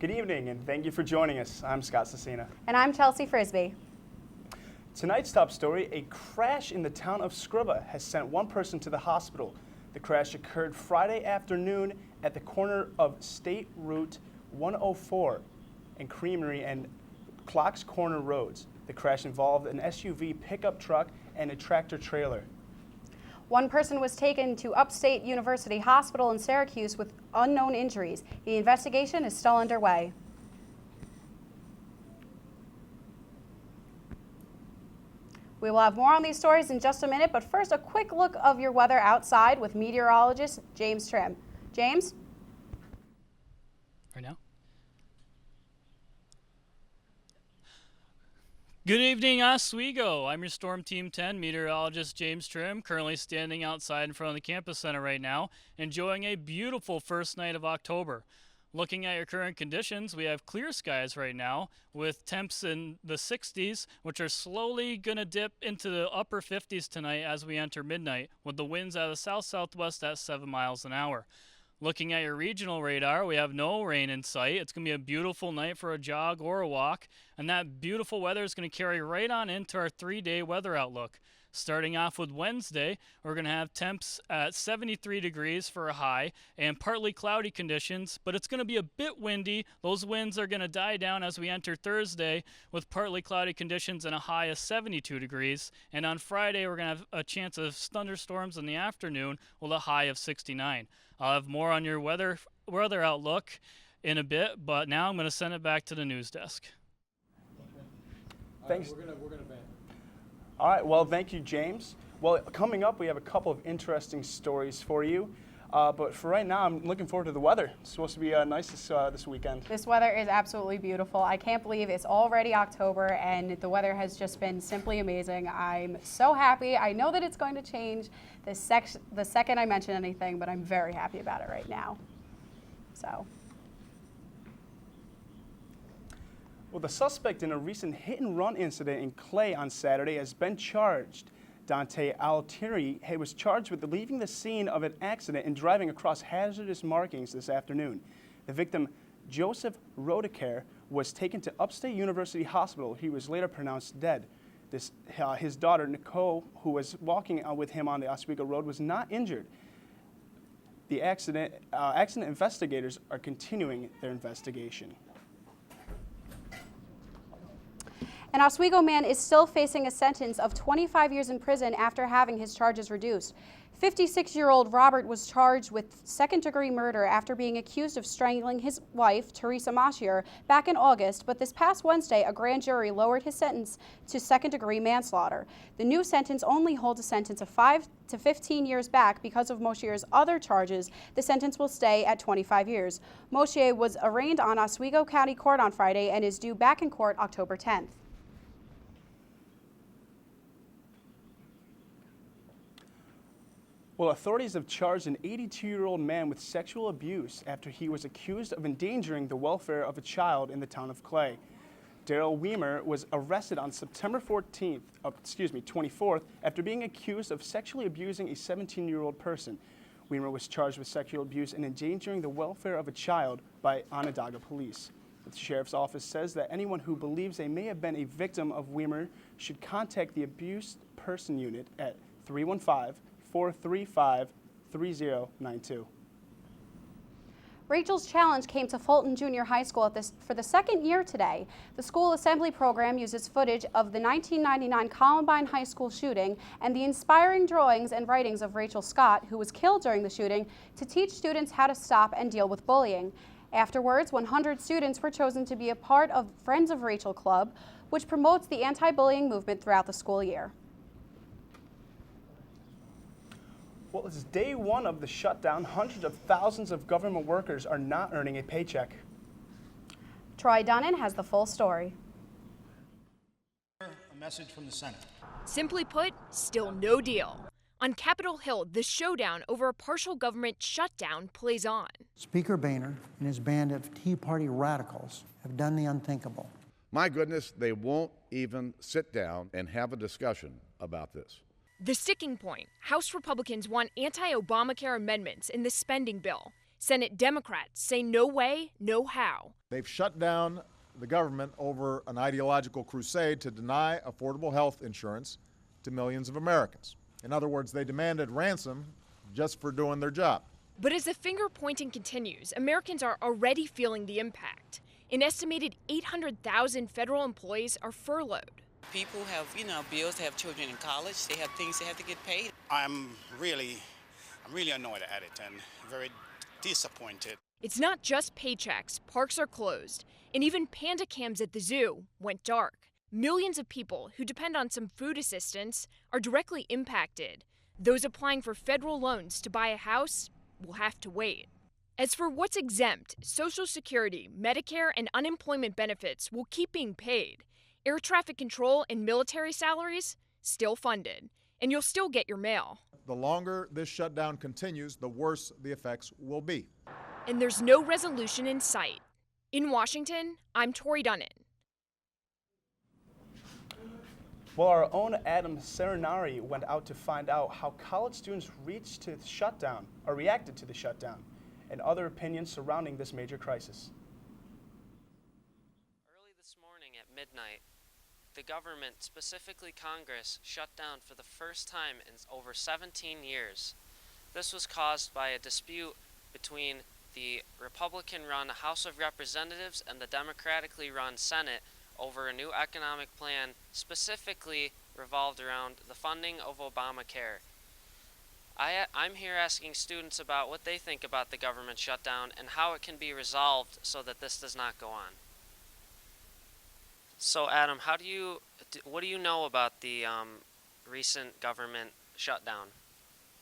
Good evening, and thank you for joining us. I'm Scott Cecina. And I'm Chelsea Frisbee. Tonight's top story, a crash in the town of Scrubba has sent one person to the hospital. The crash occurred Friday afternoon at the corner of State Route 104 and Creamery and Clocks Corner roads. The crash involved an SUV pickup truck and a tractor trailer. One person was taken to Upstate University Hospital in Syracuse with unknown injuries. The investigation is still underway. We will have more on these stories in just a minute, but first a quick look of your weather outside with meteorologist James Trim. James? Right now? Good evening, Oswego. I'm your Storm Team 10 meteorologist James Trim, currently standing outside in front of the campus center right now, enjoying a beautiful first night of October. Looking at your current conditions, we have clear skies right now with temps in the 60s, which are slowly going to dip into the upper 50s tonight as we enter midnight, with the winds out of the south-southwest at 7 miles an hour. Looking at your regional radar, we have no rain in sight. It's going to be a beautiful night for a jog or a walk, and that beautiful weather is going to carry right on into our 3-day weather outlook. Starting off with Wednesday, we're going to have temps at 73 degrees for a high and partly cloudy conditions, but it's going to be a bit windy. Those winds are going to die down as we enter Thursday with partly cloudy conditions and a high of 72 degrees. And on Friday, we're going to have a chance of thunderstorms in the afternoon with a high of 69. I'll have more on your weather outlook in a bit, but now I'm going to send it back to the news desk. Thanks. We're gonna ban. All right, well, thank you, James. Well, coming up, we have a couple of interesting stories for you. But for right now, I'm looking forward to the weather. It's supposed to be nice this weekend. This weather is absolutely beautiful. I can't believe it's already October and the weather has just been simply amazing. I'm so happy. I know that it's going to change the second I mention anything, but I'm very happy about it right now. So. Well, the suspect in a recent hit-and-run incident in Clay on Saturday has been charged. Dante Altieri was charged with leaving the scene of an accident and driving across hazardous markings this afternoon. The victim, Joseph Rodicare, was taken to Upstate University Hospital. He was later pronounced dead. His daughter, Nicole, who was walking with him on the Oswego Road, was not injured. The accident investigators are continuing their investigation. An Oswego man is still facing a sentence of 25 years in prison after having his charges reduced. 56-year-old Robert was charged with second-degree murder after being accused of strangling his wife, Teresa Mashier, back in August, but this past Wednesday, a grand jury lowered his sentence to second-degree manslaughter. The new sentence only holds a sentence of 5 to 15 years back because of Moshier's other charges. The sentence will stay at 25 years. Moshier was arraigned on Oswego County Court on Friday and is due back in court October 10th. Well, authorities have charged an 82-year-old man with sexual abuse after he was accused of endangering the welfare of a child in the town of Clay. Daryl Weimer was arrested on September 24th after being accused of sexually abusing a 17-year-old person. Weimer was charged with sexual abuse and endangering the welfare of a child by Onondaga police. The sheriff's office says that anyone who believes they may have been a victim of Weimer should contact the Abused Person Unit at 315-435-3092. Rachel's Challenge came to Fulton Junior High School for the second year today. The school assembly program uses footage of the 1999 Columbine High School shooting and the inspiring drawings and writings of Rachel Scott, who was killed during the shooting, to teach students how to stop and deal with bullying. Afterwards, 100 students were chosen to be a part of Friends of Rachel Club, which promotes the anti-bullying movement throughout the school year. Well, it's day one of the shutdown. Hundreds of thousands of government workers are not earning a paycheck. Troy Dunnan has the full story. A message from the Senate. Simply put, still no deal. On Capitol Hill, the showdown over a partial government shutdown plays on. Speaker Boehner and his band of Tea Party radicals have done the unthinkable. My goodness, they won't even sit down and have a discussion about this. The sticking point, House Republicans want anti-Obamacare amendments in the spending bill. Senate Democrats say no way, no how. They've shut down the government over an ideological crusade to deny affordable health insurance to millions of Americans. In other words, they demanded ransom just for doing their job. But as the finger pointing continues, Americans are already feeling the impact. An estimated 800,000 federal employees are furloughed. People have, bills, they have children in college, they have things they have to get paid. I'm really annoyed at it and very disappointed. It's not just paychecks, parks are closed, and even panda cams at the zoo went dark. Millions of people who depend on some food assistance are directly impacted. Those applying for federal loans to buy a house will have to wait. As for what's exempt, Social Security, Medicare, and unemployment benefits will keep being paid. Air traffic control and military salaries still funded, and you'll still get your mail. The longer this shutdown continues, the worse the effects will be. And there's no resolution in sight. In Washington, I'm Tori Dunnan. Well, our own Adam Serenari went out to find out how college students reacted to the shutdown and other opinions surrounding this major crisis. Early this morning at midnight, the government, specifically Congress, shut down for the first time in over 17 years. This was caused by a dispute between the Republican-run House of Representatives and the Democratically run Senate over a new economic plan specifically revolved around the funding of Obamacare. I'm here asking students about what they think about the government shutdown and how it can be resolved so that this does not go on. So Adam, what do you know about the recent government shutdown?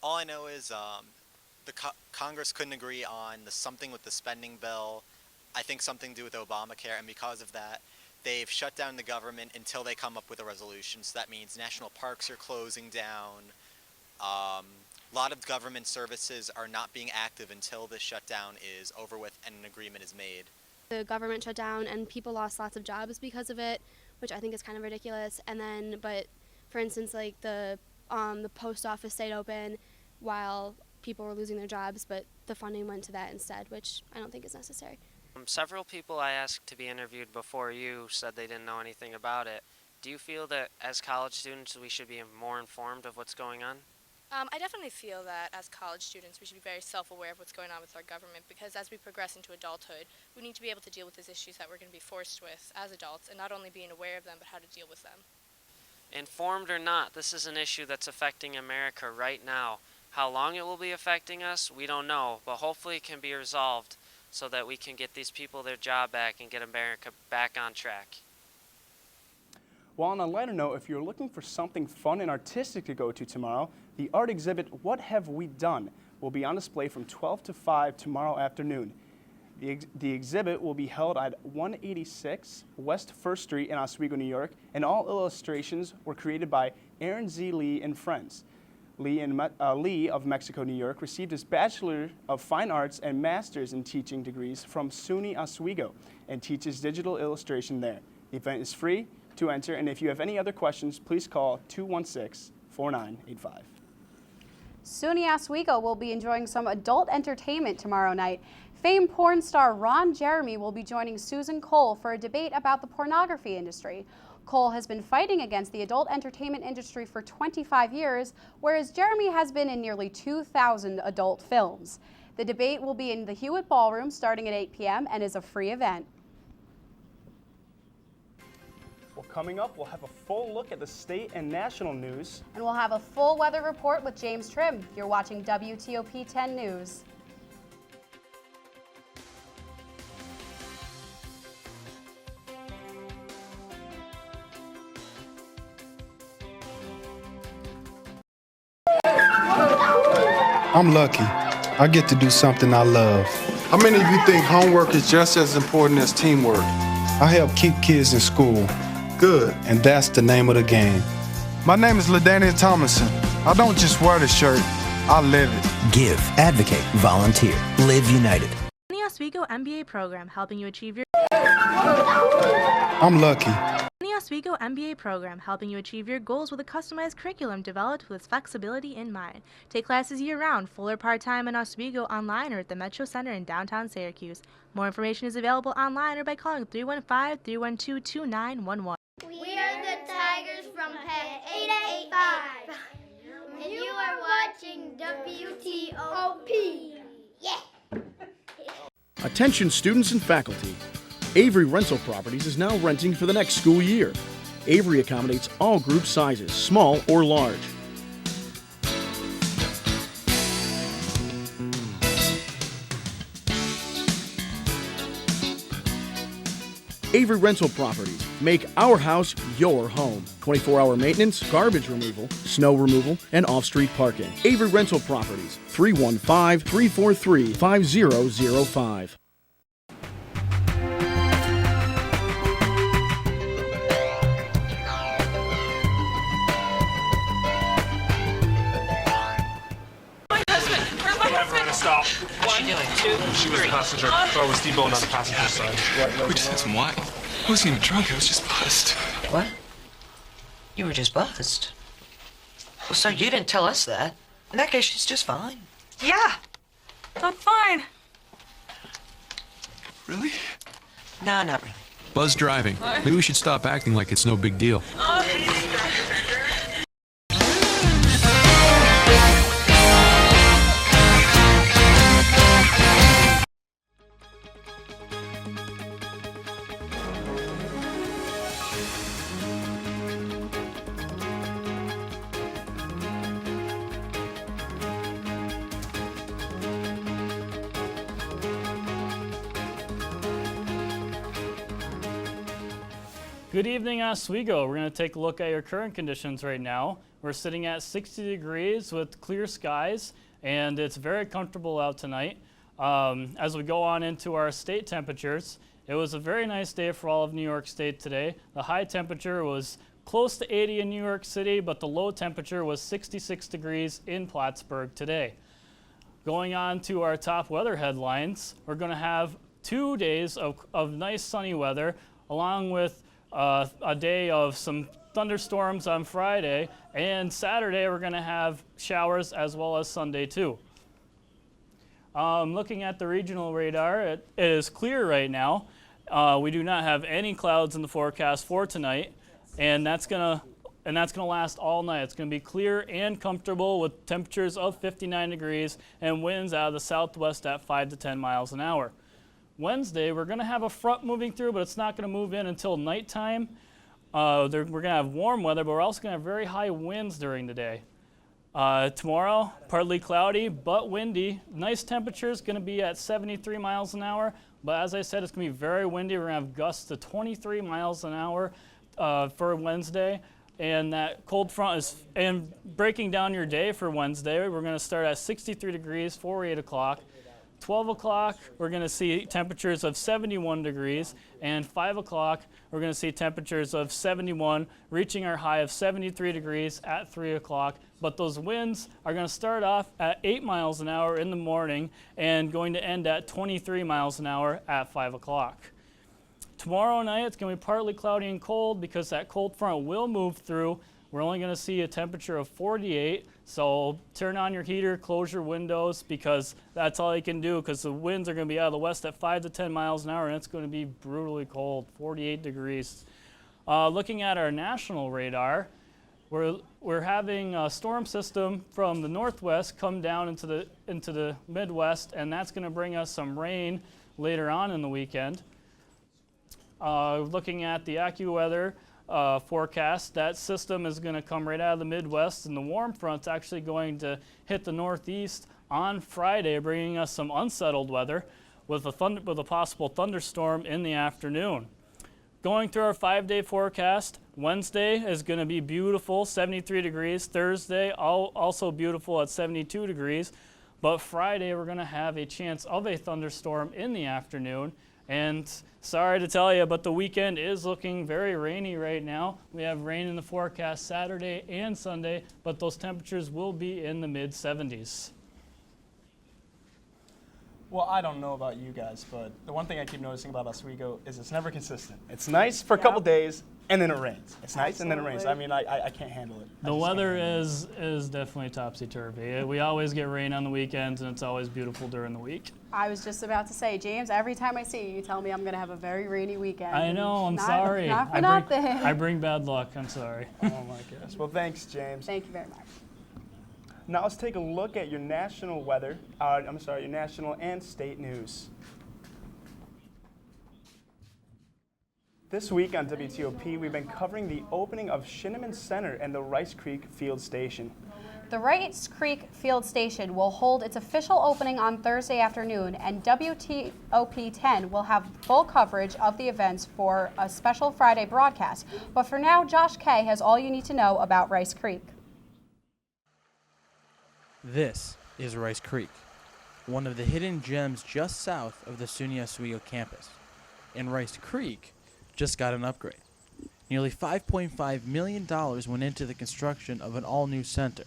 All I know is the Congress couldn't agree on something with the spending bill, I think something to do with Obamacare, and because of that, they've shut down the government until they come up with a resolution. So that means national parks are closing down. A lot of government services are not being active until this shutdown is over with and an agreement is made. The government shut down and people lost lots of jobs because of it, which I think is kind of ridiculous. And then, but for instance, like the post office stayed open while people were losing their jobs, but the funding went to that instead, which I don't think is necessary. Several people I asked to be interviewed before you said they didn't know anything about it. Do you feel that as college students we should be more informed of what's going on? I definitely feel that as college students we should be very self-aware of what's going on with our government, because as we progress into adulthood, we need to be able to deal with these issues that we're going to be forced with as adults, and not only being aware of them, but how to deal with them. Informed or not, this is an issue that's affecting America right now. How long it will be affecting us, we don't know, but hopefully it can be resolved so that we can get these people their job back and get America back on track. Well, on a lighter note, if you're looking for something fun and artistic to go to tomorrow, the art exhibit, What Have We Done?, will be on display from 12 to 5 tomorrow afternoon. The exhibit will be held at 186 West 1st Street in Oswego, New York, and all illustrations were created by Aaron Z. Lee and friends. Lee of Mexico, New York, received his Bachelor of Fine Arts and Master's in Teaching degrees from SUNY Oswego and teaches digital illustration there. The event is free to enter, and if you have any other questions, please call 216-4985. SUNY Oswego will be enjoying some adult entertainment tomorrow night. Famed porn star Ron Jeremy will be joining Susan Cole for a debate about the pornography industry. Cole has been fighting against the adult entertainment industry for 25 years, whereas Jeremy has been in nearly 2,000 adult films. The debate will be in the Hewitt Ballroom starting at 8 p.m. and is a free event. Well, coming up, we'll have a full look at the state and national news. And we'll have a full weather report with James Trim. You're watching WTOP 10 News. I'm lucky. I get to do something I love. How many of you think homework is just as important as teamwork? I help keep kids in school. Good, and that's the name of the game. My name is LaDainian Thomason. I don't just wear the shirt, I live it. Give, advocate, volunteer, live united. The Oswego MBA program helping you achieve your... I'm lucky. The Oswego MBA program, helping you achieve your goals with a customized curriculum developed with fflexibility in mind. Take classes year-round, full or part-time in Oswego, online or at the Metro Center in downtown Syracuse. More information is available online or by calling 315-312-2911. We are the Tigers from Pet 885. And you are watching WTOP. Yeah! Attention students and faculty. Avery Rental Properties is now renting for the next school year. Avery accommodates all group sizes, small or large. Avery Rental Properties. Make our house your home. 24-hour maintenance, garbage removal, snow removal, and off-street parking. Avery Rental Properties. 315-343-5005. Stop. 1, 2, 3. She was the passenger. I was deboned on the passenger side. We just had some wine. I wasn't even drunk. I was just buzzed. What? You were just buzzed? Well, so you didn't tell us that. In that case, she's just fine. Yeah. I'm fine. Really? No, not really. Buzz driving. Maybe we should stop acting like it's no big deal. Good evening, Oswego. We're going to take a look at your current conditions right now. We're sitting at 60 degrees with clear skies, and it's very comfortable out tonight. As we go on into our state temperatures, it was a very nice day for all of New York State today. The high temperature was close to 80 in New York City, but the low temperature was 66 degrees in Plattsburgh today. Going on to our top weather headlines, we're going to have 2 days of nice sunny weather, along with a day of some thunderstorms on Friday, and Saturday we're going to have showers as well as Sunday too. Looking at the regional radar, it is clear right now. We do not have any clouds in the forecast for tonight, and that's going to last all night. It's going to be clear and comfortable with temperatures of 59 degrees and winds out of the southwest at 5 to 10 miles an hour. Wednesday, we're going to have a front moving through, but it's not going to move in until nighttime. We're going to have warm weather, but we're also going to have very high winds during the day. Tomorrow, partly cloudy, but windy. Nice temperatures, going to be at 73 miles an hour, but as I said, it's going to be very windy. We're going to have gusts to 23 miles an hour for Wednesday. And that cold front is, and breaking down your day for Wednesday, we're going to start at 63 degrees for 8 o'clock. 12 o'clock, we're going to see temperatures of 71 degrees, and 5 o'clock, we're going to see temperatures of 71, reaching our high of 73 degrees at 3 o'clock. But those winds are going to start off at 8 miles an hour in the morning and going to end at 23 miles an hour at 5 o'clock. Tomorrow night, it's going to be partly cloudy and cold because that cold front will move through. We're only going to see a temperature of 48, so turn on your heater, close your windows, because that's all you can do, because the winds are going to be out of the west at 5 to 10 miles an hour, and it's going to be brutally cold, 48 degrees. Looking at our national radar, we're having a storm system from the northwest come down into the Midwest, and that's going to bring us some rain later on in the weekend. Looking at the AccuWeather forecast, that system is going to come right out of the Midwest, and the warm front's actually going to hit the Northeast on Friday, bringing us some unsettled weather with a possible thunderstorm in the afternoon. Going through our 5-day forecast, Wednesday is going to be beautiful, 73 degrees. Thursday, also beautiful at 72 degrees. But Friday, we're going to have a chance of a thunderstorm in the afternoon. And sorry to tell you, but the weekend is looking very rainy right now. We have rain in the forecast Saturday and Sunday, but those temperatures will be in the mid-70s. Well, I don't know about you guys, but the one thing I keep noticing about Oswego is it's never consistent. It's nice for a couple days, And then it rains. It's nice, and then it rains. I mean, I can't handle it. The weather is definitely topsy-turvy. We always get rain on the weekends, and it's always beautiful during the week. I was just about to say, James, every time I see you, you tell me I'm going to have a very rainy weekend. I know, I'm sorry. Not for nothing. I bring bad luck, I'm sorry. Oh my goodness. Well, thanks, James. Thank you very much. Now let's take a look at your national weather, your national and state news. This week on WTOP, we've been covering the opening of Shineman Center and the Rice Creek Field Station. The Rice Creek Field Station will hold its official opening on Thursday afternoon, and WTOP 10 will have full coverage of the events for a special Friday broadcast. But for now, Josh Kay has all you need to know about Rice Creek. This is Rice Creek, one of the hidden gems just south of the SUNY Oswego campus. And Rice Creek just got an upgrade. Nearly $5.5 million went into the construction of an all-new center.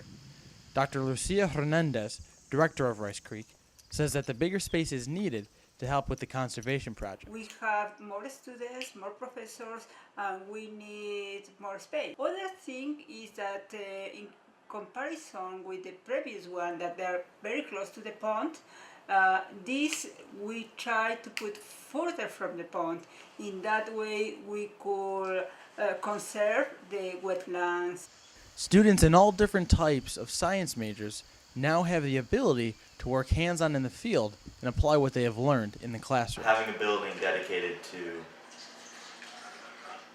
Dr. Lucia Hernandez, director of Rice Creek, says that the bigger space is needed to help with the conservation project. We have more students, more professors, and we need more space. Other thing is that in comparison with the previous one, that they're very close to the pond, this we try to put further from the pond. In that way we could conserve the wetlands. Students in all different types of science majors now have the ability to work hands-on in the field and apply what they have learned in the classroom. Having a building dedicated to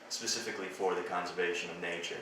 specifically for the conservation of nature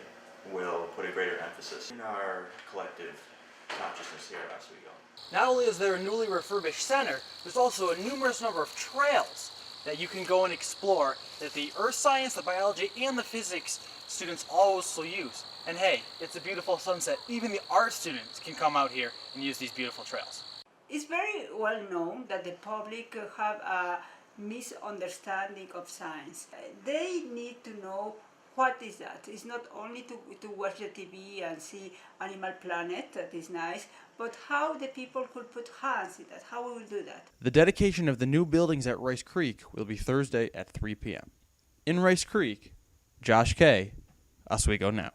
will put a greater emphasis in our collective consciousness here at Oswego. Not only is there a newly refurbished center, there's also a numerous number of trails that you can go and explore that the earth science, the biology, and the physics students also use. And hey, it's a beautiful sunset. Even the art students can come out here and use these beautiful trails. It's very well known that the public have a misunderstanding of science. They need to know what is that. It's not only to watch the TV and see Animal Planet, that is nice, but how the people could put hands in that, how we will do that. The dedication of the new buildings at Rice Creek will be Thursday at 3 p.m. In Rice Creek, Josh Kay, Oswego Now.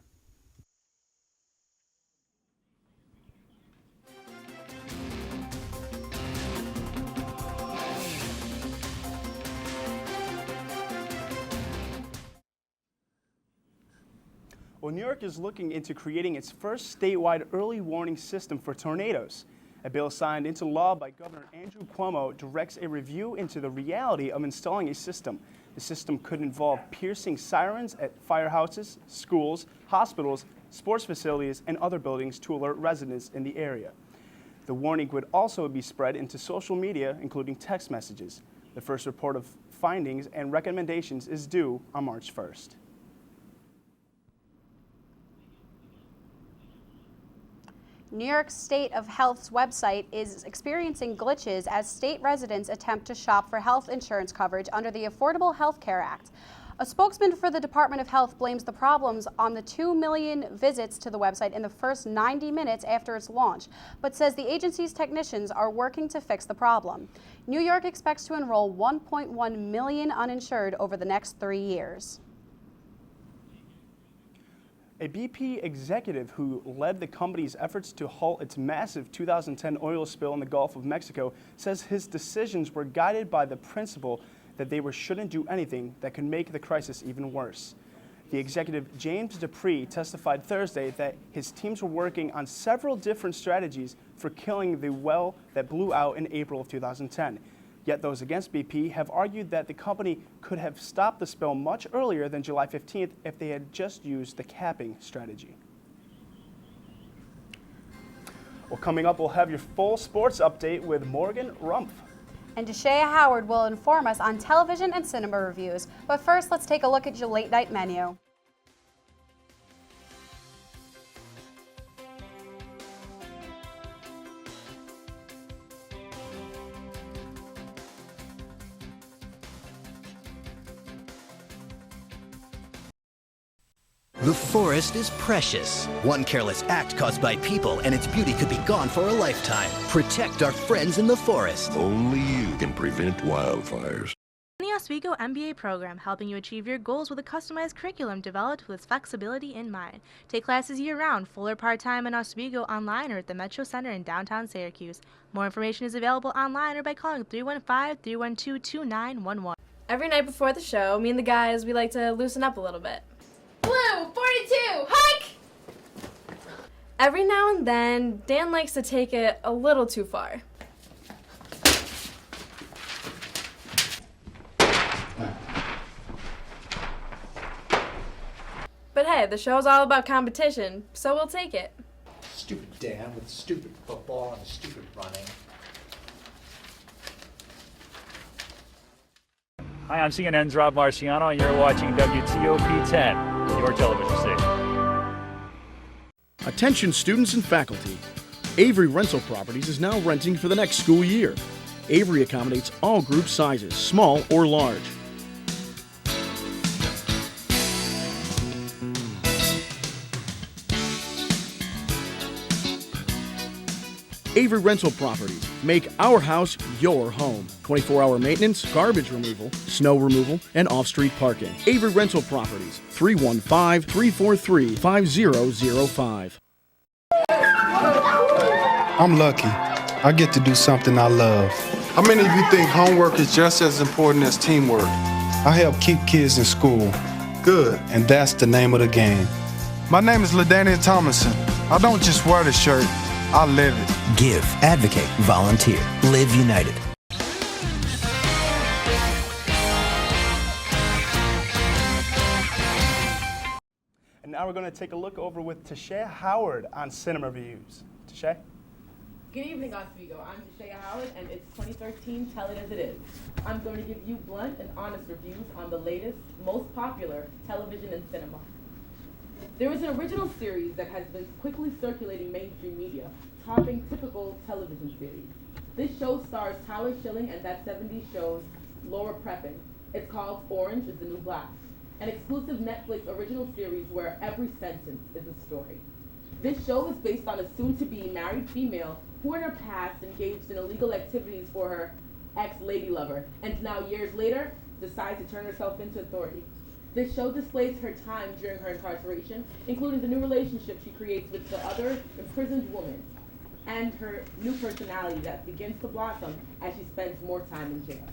Well, New York is looking into creating its first statewide early warning system for tornadoes. A bill signed into law by Governor Andrew Cuomo directs a review into the reality of installing a system. The system could involve piercing sirens at firehouses, schools, hospitals, sports facilities, and other buildings to alert residents in the area. The warning would also be spread into social media, including text messages. The first report of findings and recommendations is due on March 1st. New York State of Health's website is experiencing glitches as state residents attempt to shop for health insurance coverage under the Affordable Health Care Act. A spokesman for the Department of Health blames the problems on the 2 million visits to the website in the first 90 minutes after its launch, but says the agency's technicians are working to fix the problem. New York expects to enroll 1.1 million uninsured over the next 3 years. A BP executive who led the company's efforts to halt its massive 2010 oil spill in the Gulf of Mexico says his decisions were guided by the principle that they shouldn't do anything that could make the crisis even worse. The executive, James Dupree, testified Thursday that his teams were working on several different strategies for killing the well that blew out in April of 2010. Yet those against BP have argued that the company could have stopped the spill much earlier than July 15th if they had just used the capping strategy. Well, coming up, we'll have your full sports update with Morgan Rumpf. And Deshea Howard will inform us on television and cinema reviews. But first, let's take a look at your late night menu. The forest is precious. One careless act caused by people and its beauty could be gone for a lifetime. Protect our friends in the forest. Only you can prevent wildfires. SUNY Oswego MBA program, helping you achieve your goals with a customized curriculum developed with flexibility in mind. Take classes year-round, full or part-time in Oswego, online or at the Metro Center in downtown Syracuse. More information is available online or by calling 315-312-2911. Every night before the show, me and the guys, we like to loosen up a little bit. Blue 42, hike! Every now and then, Dan likes to take it a little too far. But hey, the show's all about competition, so we'll take it. Stupid Dan with stupid football and stupid running. Hi, I'm CNN's Rob Marciano, and you're watching WTOP 10, your television station. Attention students and faculty. Avery Rental Properties is now renting for the next school year. Avery accommodates all group sizes, small or large. Avery Rental Properties. Make our house your home. 24-hour maintenance, garbage removal, snow removal, and off-street parking. Avery Rental Properties. 315-343-5005. I'm lucky. I get to do something I love. How many of you think homework is just as important as teamwork? I help keep kids in school. Good, and that's the name of the game. My name is LaDainian Thomason. I don't just wear the shirt, I live it. Give, advocate, volunteer. Live United. And now we're going to take a look over with Tashea Howard on Cinema Reviews. Tashea? Good evening, Oswego. I'm Tashea Howard, and it's 2013 Tell It As It Is. I'm going to give you blunt and honest reviews on the latest, most popular television and cinema. There is an original series that has been quickly circulating mainstream media, topping typical television series. This show stars Tyler Schilling and that 70s show's Laura Prepon. It's called Orange is the New Black, an exclusive Netflix original series where every sentence is a story. This show is based on a soon-to-be married female who in her past engaged in illegal activities for her ex-lady lover, and now years later decides to turn herself into authority. This show displays her time during her incarceration, including the new relationship she creates with the other imprisoned woman, and her new personality that begins to blossom as she spends more time in jail.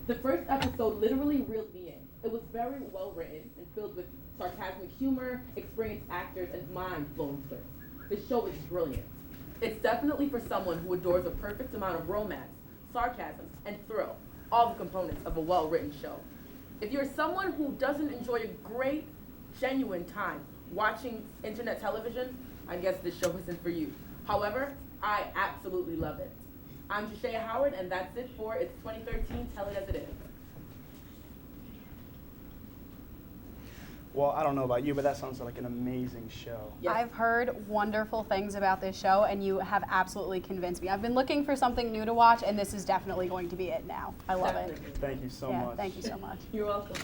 The first episode literally reeled me in. It was very well written and filled with sarcasmic humor, experienced actors, and mind-blowing twists. This show is brilliant. It's definitely for someone who adores a perfect amount of romance, sarcasm, and thrill, all the components of a well-written show. If you're someone who doesn't enjoy a great, genuine time watching internet television, I guess this show isn't for you. However, I absolutely love it. I'm Tashea Howard, and that's it for It's 2013 Tell It As It Is. Well, I don't know about you, but that sounds like an amazing show. Yes. I've heard wonderful things about this show, and you have absolutely convinced me. I've been looking for something new to watch, and this is definitely going to be it now. I love it. Thank you so much. Thank you so much. You're welcome.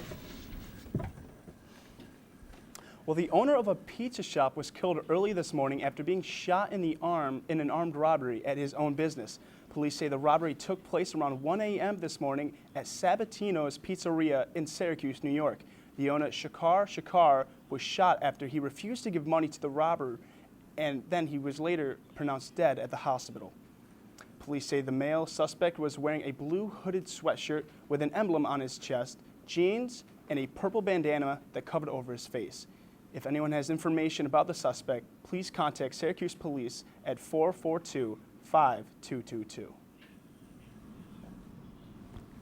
Well, the owner of a pizza shop was killed early this morning after being shot in the arm in an armed robbery at his own business. Police say the robbery took place around 1 a.m. this morning at Sabatino's Pizzeria in Syracuse, New York. The owner, Shakar, was shot after he refused to give money to the robber, and then he was later pronounced dead at the hospital. Police say the male suspect was wearing a blue hooded sweatshirt with an emblem on his chest, jeans, and a purple bandana that covered over his face. If anyone has information about the suspect, please contact Syracuse Police at 442-5222.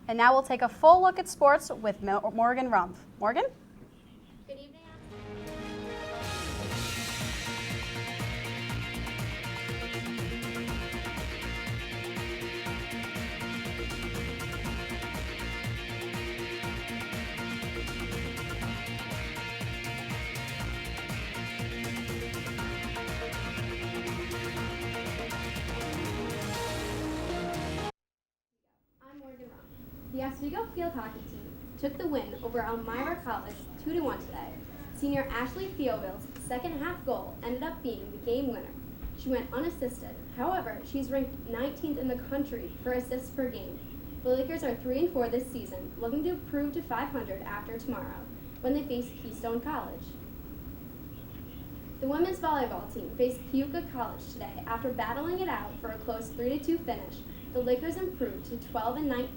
And now we'll take a full look at sports with Morgan Rumpf. Morgan? Good evening. I'm Morgan Rumpf. The Oswego field hockey team took the win over Elmira College 2-1 today. Senior Ashley Theoville's second half goal ended up being the game winner. She went unassisted. However, she's ranked 19th in the country for assists per game. The Lakers are 3-4 this season, looking to improve to 500 after tomorrow, when they face Keystone College. The women's volleyball team faced Keuka College today. After battling it out for a close 3-2 finish, the Lakers improved to 12-9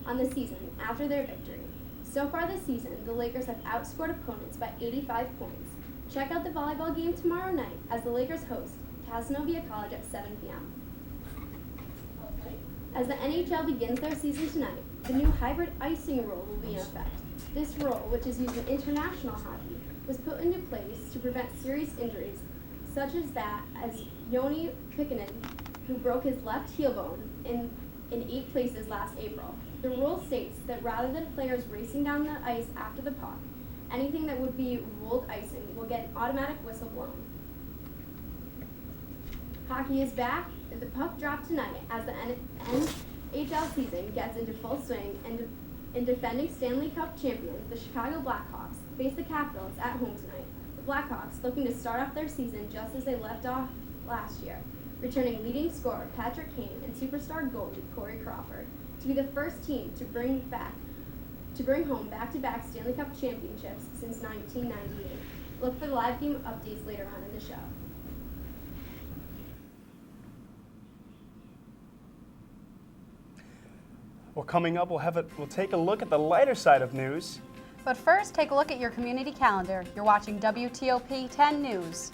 on the season after their victory. So far this season, the Lakers have outscored opponents by 85 points. Check out the volleyball game tomorrow night as the Lakers host Casanova College at 7 p.m. As the NHL begins their season tonight, the new hybrid icing rule will be in effect. This rule, which is used in international hockey, was put into place to prevent serious injuries, such as that as Joni Pikkanen, who broke his left heel bone in 8 places last April. The rule states that rather than players racing down the ice after the puck, anything that would be ruled icing will get an automatic whistle blown. Hockey is back. The puck dropped tonight as the NHL season gets into full swing, and in defending Stanley Cup champions, the Chicago Blackhawks face the Capitals at home tonight. The Blackhawks looking to start off their season just as they left off last year, returning leading scorer Patrick Kane and superstar goalie Corey Crawford to be the first team to bring home back-to-back Stanley Cup championships since 1998. Look for the live game updates later on in the show. Well, coming up, we'll take a look at the lighter side of news. But first, take a look at your community calendar. You're watching WTOP 10 News.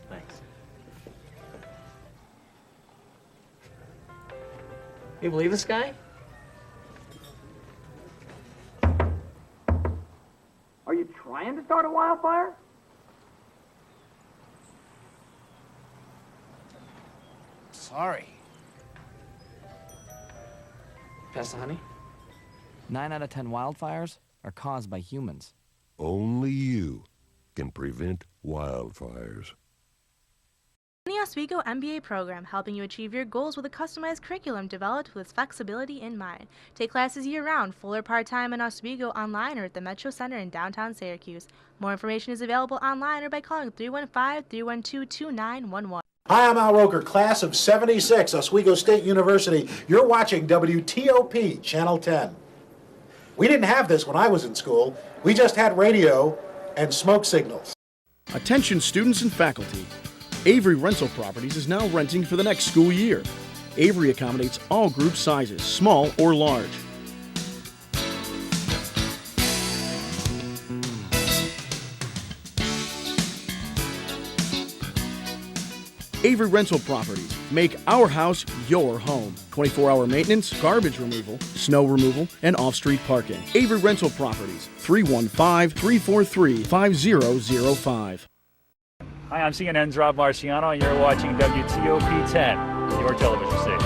Thanks. You believe this guy? Are you trying to start a wildfire? Sorry. Pass the honey? 9 out of 10 wildfires are caused by humans. Only you can prevent wildfires. The Oswego MBA program, helping you achieve your goals with a customized curriculum developed with flexibility in mind. Take classes year-round, full or part-time in Oswego, online or at the Metro Center in downtown Syracuse. More information is available online or by calling 315-312-2911. Hi, I'm Al Roker, class of 76, Oswego State University. You're watching WTOP, Channel 10. We didn't have this when I was in school. We just had radio and smoke signals. Attention students and faculty. Avery Rental Properties is now renting for the next school year. Avery accommodates all group sizes, small or large. Avery Rental Properties. Make our house your home. 24-hour maintenance, garbage removal, snow removal, and off-street parking. Avery Rental Properties. 315-343-5005. Hi, I'm CNN's Rob Marciano, and you're watching WTOP 10, your television station.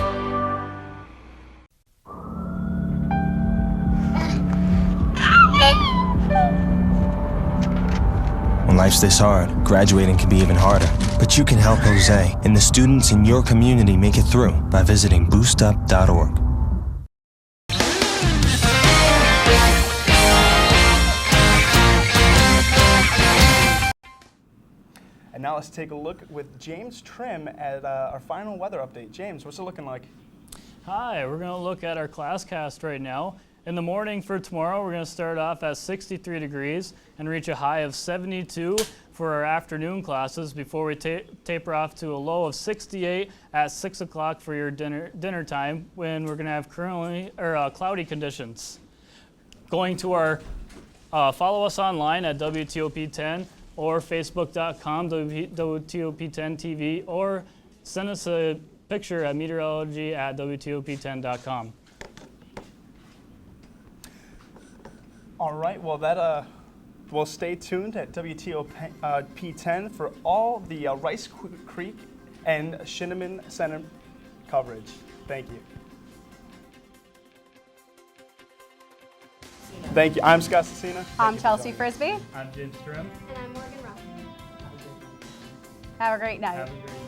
When life's this hard, graduating can be even harder. But you can help Jose and the students in your community make it through by visiting boostup.org. And now let's take a look with James Trim at our final weather update. James, what's it looking like? Hi, we're going to look at our ClassCast right now. In the morning for tomorrow, we're going to start off at 63 degrees and reach a high of 72 for our afternoon classes before we taper off to a low of 68 at 6 o'clock for your dinner time, when we're going to have cloudy conditions. Going to our follow us online at WTOP10 or Facebook.com WTOP10TV, or send us a picture at meteorology at WTOP10.com. All right, well, we'll stay tuned at WTOP10 for all the Rice Creek and Shinneman Center coverage. Thank you. Thank you. I'm Scott Cecina. I'm Chelsea Frisbee. I'm James Trim. And I'm Morgan Ruff. Have a great night. Have a great night.